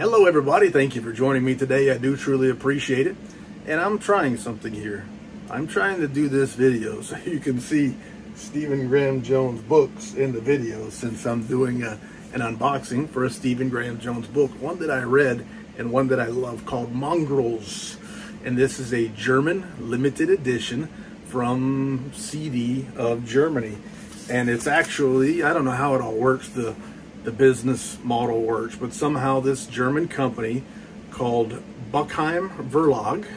Hello everybody, thank you for joining me today. I do truly appreciate it. And I'm trying something here. I'm trying to do this video so you can see Stephen Graham Jones books in the video, since I'm doing an unboxing for a Stephen Graham Jones book, one that I read and one that I love, called Mongrels. And this is a German limited edition from CD of Germany. And it's actually, I don't know how it all works, the business model works, but somehow this German company called Buchheim Verlag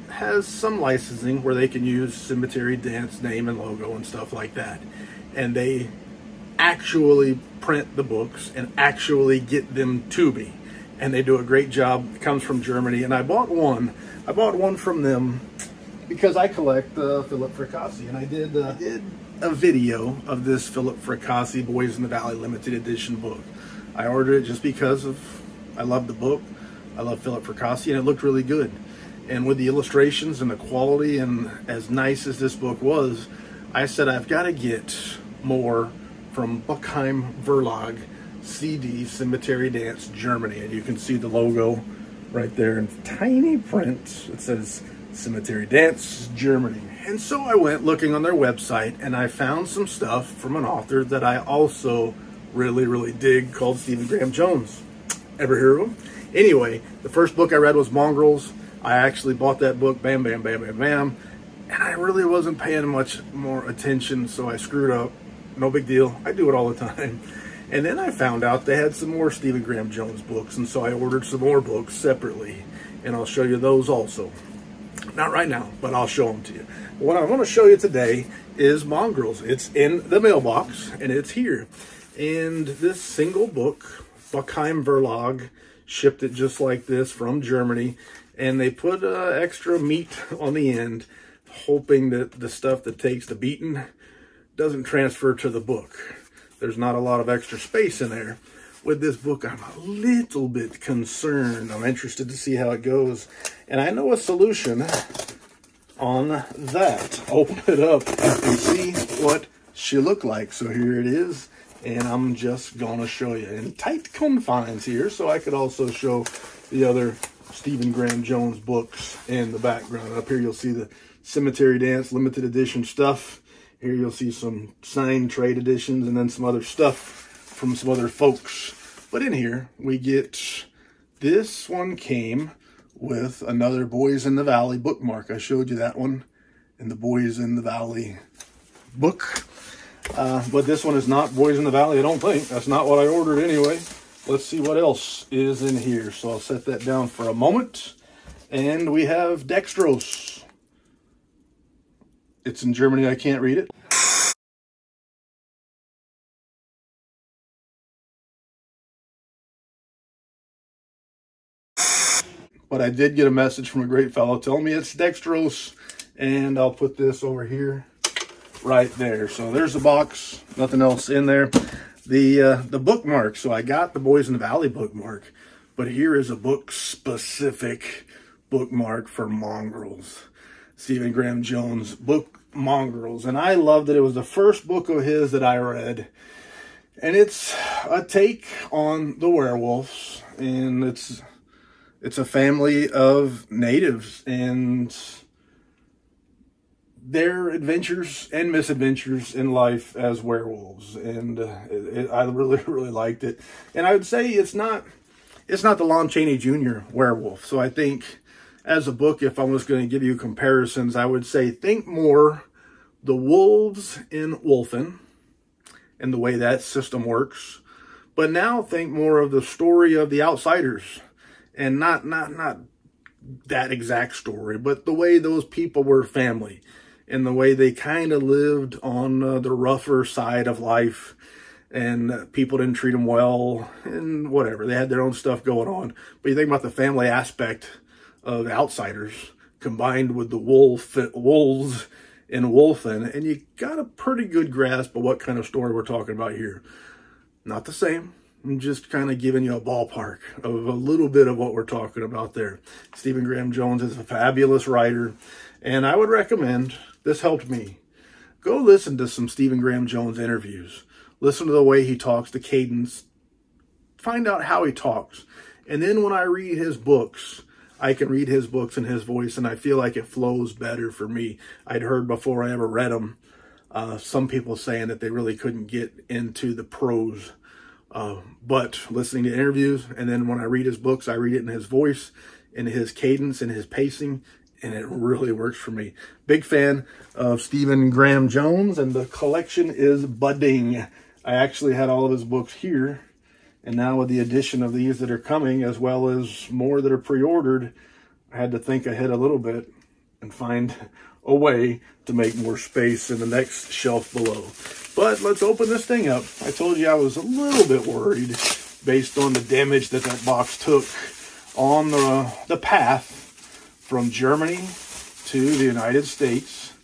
has some licensing where they can use Cemetery Dance name and logo and stuff like that. And they actually print the books and actually get them to me. And they do a great job. It comes from Germany. And I bought one from them because I collect Philip Fracassi. And I did a video of this Philip Fracassi Boys in the Valley limited edition book. I ordered it just because I love the book. I love Philip Fracassi, and it looked really good. And with the illustrations and the quality, and as nice as this book was, I said I've got to get more from Buchheim Verlag CD Cemetery Dance Germany. And you can see the logo right there in tiny print. It says Cemetery Dance Germany. And so I went looking on their website, and I found some stuff from an author that I also really dig, called Stephen Graham Jones. Ever hear of him? Anyway, the first book I read was Mongrels. I actually bought that book, bam, and I really wasn't paying much more attention, so I screwed up. No big deal. I do it all the time. And then I found out they had some more Stephen Graham Jones books, and so I ordered some more books separately, and I'll show you those also. Not right now, but I'll show them to you. What I want to show you today is Mongrels. It's in the mailbox, and it's here. And this single book, Buchheim Verlag shipped it just like this from Germany, and they put extra meat on the end, hoping that the stuff that takes the beating doesn't transfer to the book. There's not a lot of extra space in there. With this book, I'm a little bit concerned. I'm interested to see how it goes. And I know a solution on that. Open it up and see what she looked like. So here it is. And I'm just going to show you in tight confines here, so I could also show the other Stephen Graham Jones books in the background. Up here you'll see the Cemetery Dance limited edition stuff. Here you'll see some signed trade editions, and then some other stuff from some other folks. But in here we get, this one came with another Boys in the Valley bookmark. I showed you that one in the Boys in the Valley book. But this one is not Boys in the Valley, I don't think. That's not what I ordered anyway. Let's see what else is in here. So I'll set that down for a moment. And we have dextrose. It's in Germany, I can't read it. But I did get a message from a great fellow telling me it's dextrose, and I'll put this over here right there. So there's the box, nothing else in there. The bookmark, so I got the Boys in the Valley bookmark, but here is a book specific bookmark for Mongrels. Stephen Graham Jones book Mongrels, and I loved it. It was the first book of his that I read, and it's a take on the werewolves, and it's a family of natives and their adventures and misadventures in life as werewolves. And I really liked it. And I would say it's not the Lon Chaney Jr. werewolf. So I think as a book, if I was going to give you comparisons, I would say think more the wolves in Wolfen and the way that system works. But now think more of the story of the outsiders. And not that exact story, but the way those people were family, and the way they kind of lived on the rougher side of life, and people didn't treat them well, and whatever. They had their own stuff going on. But you think about the family aspect of outsiders combined with the wolves in Wolfen, and you got a pretty good grasp of what kind of story we're talking about here. Not the same. I'm just kind of giving you a ballpark of a little bit of what we're talking about there. Stephen Graham Jones is a fabulous writer, and I would recommend, this helped me, go listen to some Stephen Graham Jones interviews. Listen to the way he talks, the cadence. Find out how he talks. And then when I read his books, I can read his books in his voice, and I feel like it flows better for me. I'd heard before I ever read them, some people saying that they really couldn't get into the prose. But listening to interviews, and then when I read his books, I read it in his voice, in his cadence, and his pacing, and it really works for me. Big fan of Stephen Graham Jones, and the collection is budding. I actually had all of his books here, and now with the addition of these that are coming, as well as more that are pre-ordered, I had to think ahead a little bit and find a way to make more space in the next shelf below. But let's open this thing up. I told you I was a little bit worried based on the damage that that box took on the path from Germany to the United States.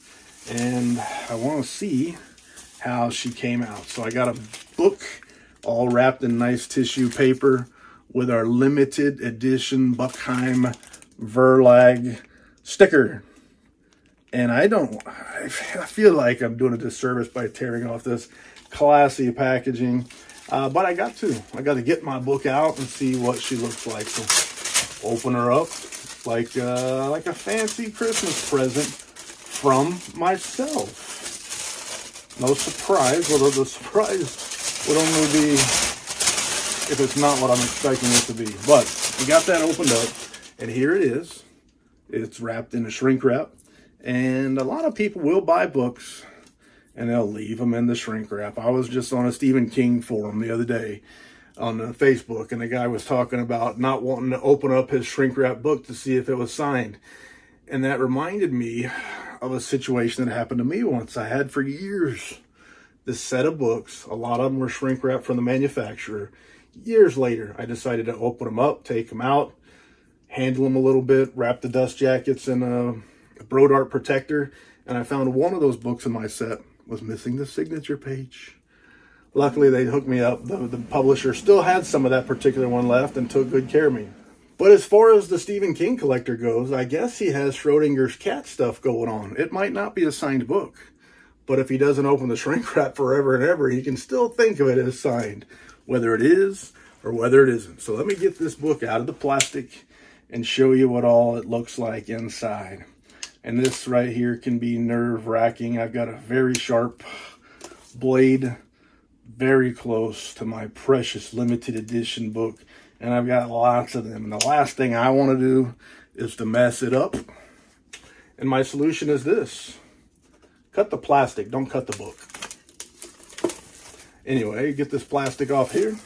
And I want to see how she came out. So I got a book all wrapped in nice tissue paper with our limited edition Buchheim Verlag sticker. And I feel like I'm doing a disservice by tearing off this classy packaging. But I got to get my book out and see what she looks like. So open her up like a fancy Christmas present from myself. No surprise, although the surprise would only be if it's not what I'm expecting it to be. But we got that opened up, and here it is. It's wrapped in a shrink wrap. And a lot of people will buy books and they'll leave them in the shrink wrap. I was just on a Stephen King forum the other day on Facebook, and the guy was talking about not wanting to open up his shrink wrap book to see if it was signed. And that reminded me of a situation that happened to me once. I had for years this set of books. A lot of them were shrink wrapped from the manufacturer. Years later, I decided to open them up, take them out, handle them a little bit, wrap the dust jackets in a Brodart protector, and I found one of those books in my set was missing the signature page. Luckily, they hooked me up. The publisher still had some of that particular one left and took good care of me. But as far as the Stephen King collector goes, I guess he has Schrodinger's cat stuff going on. It might not be a signed book, but if he doesn't open the shrink wrap forever and ever, he can still think of it as signed, whether it is or whether it isn't. So let me get this book out of the plastic and show you what all it looks like inside. And this right here can be nerve-wracking. I've got a very sharp blade very close to my precious limited edition book. And I've got lots of them. And the last thing I want to do is to mess it up. And my solution is this. Cut the plastic, don't cut the book. Anyway, get this plastic off here.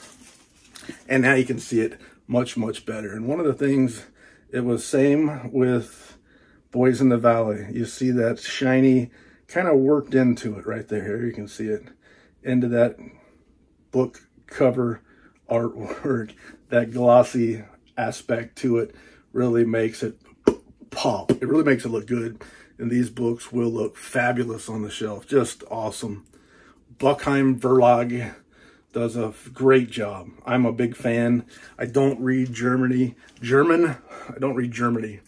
And now you can see it much, much better. And one of the things, it was same with Boys in the Valley. You see that shiny, kind of worked into it right there. Here you can see it. Into that book cover artwork. That glossy aspect to it really makes it pop. It really makes it look good. And these books will look fabulous on the shelf. Just awesome. Buchheim Verlag does a great job. I'm a big fan. I don't read German. I don't read Germany.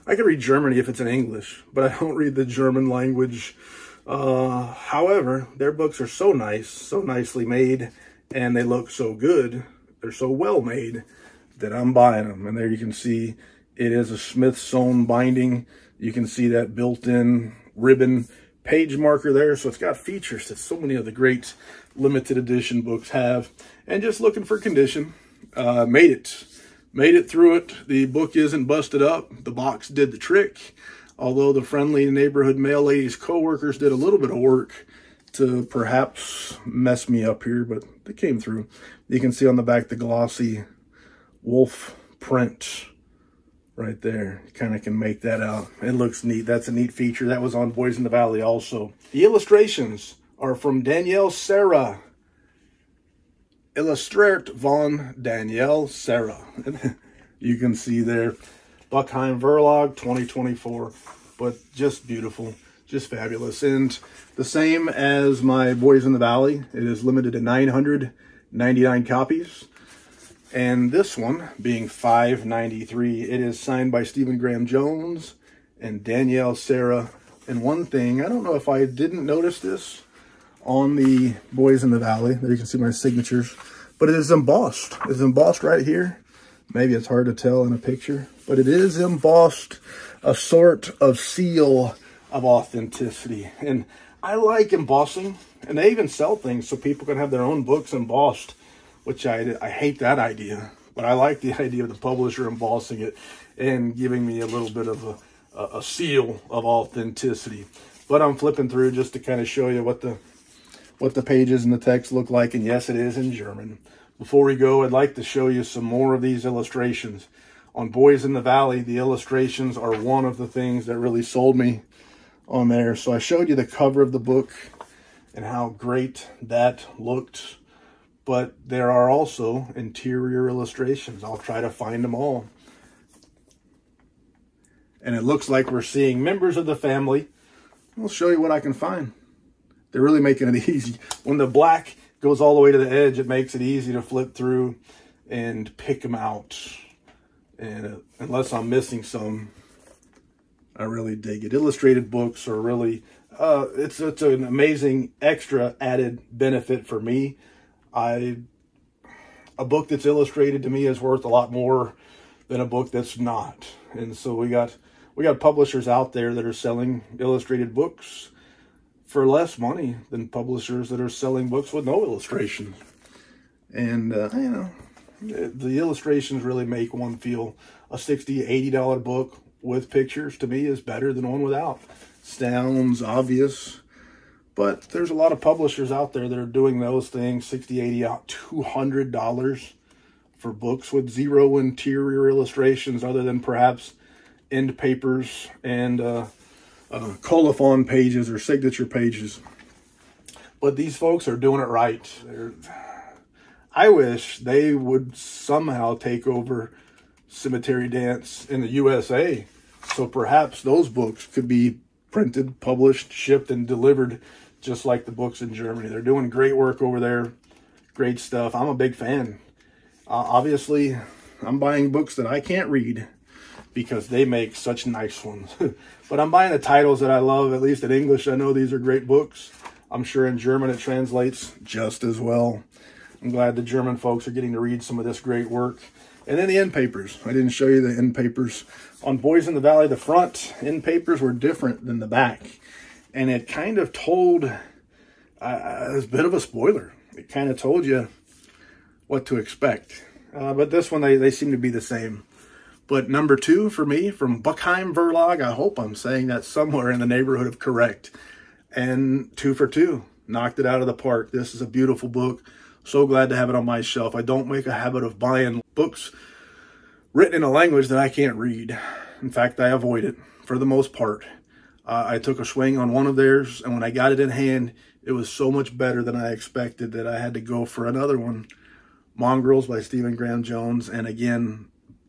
I can read Germany if it's in English, but I don't read the German language. However, their books are so nice, so nicely made, and they look so good. They're so well made that I'm buying them. And there you can see it is a Smith sewn binding. You can see that built-in ribbon page marker there. So it's got features that so many of the great limited edition books have. And just looking for condition, made it through it. The book isn't busted up. The box did the trick. Although the friendly neighborhood mail lady's co-workers did a little bit of work to perhaps mess me up here, but they came through. You can see on the back the glossy wolf print right there. You kind of can make that out. It looks neat. That's a neat feature. That was on Boys in the Valley also. The illustrations are from Danielle Sarah. Illustriert von Danielle Sarah. You can see there, Buchheim Verlag 2024, but just beautiful, just fabulous. And the same as my Boys in the Valley, it is limited to 999 copies. And this one being $5.93, it is signed by Stephen Graham Jones and Danielle Sarah. And one thing, I don't know if I didn't notice this on the Boys in the Valley. There you can see my signatures, but it is embossed. It's embossed right here. Maybe it's hard to tell in a picture, but it is embossed, a sort of seal of authenticity. And I like embossing, and they even sell things so people can have their own books embossed, which I hate that idea, but I like the idea of the publisher embossing it and giving me a little bit of a seal of authenticity. But I'm flipping through just to kind of show you what the pages and the text look like, and yes, it is in German. Before we go, I'd like to show you some more of these illustrations. On Boys in the Valley, the illustrations are one of the things that really sold me on there. So I showed you the cover of the book and how great that looked, but there are also interior illustrations. I'll try to find them all. And it looks like we're seeing members of the family. I'll show you what I can find. They're really making it easy. When the black goes all the way to the edge, it makes it easy to flip through and pick them out. And unless I'm missing some, I really dig it. Illustrated books are really, it's an amazing extra added benefit for me. A book that's illustrated to me is worth a lot more than a book that's not. And so we got publishers out there that are selling illustrated books for less money than publishers that are selling books with no illustrations. And, you know, the illustrations really make one feel. A $60, $80 book with pictures, to me, is better than one without. Sounds obvious, but there's a lot of publishers out there that are doing those things, $60, $80, $200 for books with zero interior illustrations other than perhaps end papers and colophon pages or signature pages. But these folks are doing it right. I wish they would somehow take over Cemetery Dance in the USA, so perhaps those books could be printed, published, shipped, and delivered just like the books in Germany. They're doing great work over there. Great stuff. I'm a big fan. Obviously, I'm buying books that I can't read because they make such nice ones. But I'm buying the titles that I love, at least in English. I know these are great books. I'm sure in German it translates just as well. I'm glad the German folks are getting to read some of this great work. And then the end papers. I didn't show you the end papers. On Boys in the Valley, the front end papers were different than the back. And it kind of told, it was a bit of a spoiler. It kind of told you what to expect. But this one, they seem to be the same. But number 2 for me, from Buchheim Verlag, I hope I'm saying that somewhere in the neighborhood of correct. And 2 for 2, knocked it out of the park. This is a beautiful book. So glad to have it on my shelf. I don't make a habit of buying books written in a language that I can't read. In fact, I avoid it for the most part. I took a swing on one of theirs, and when I got it in hand, it was so much better than I expected that I had to go for another one. Mongrels by Stephen Graham Jones, and again,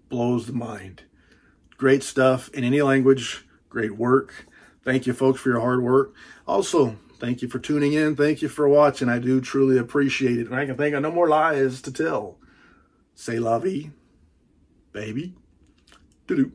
blows the mind. Great stuff in any language. Great work. Thank you, folks, for your hard work. Also, thank you for tuning in. Thank you for watching. I do truly appreciate it. And I can think of no more lies to tell. C'est la vie, baby. Doo-doo.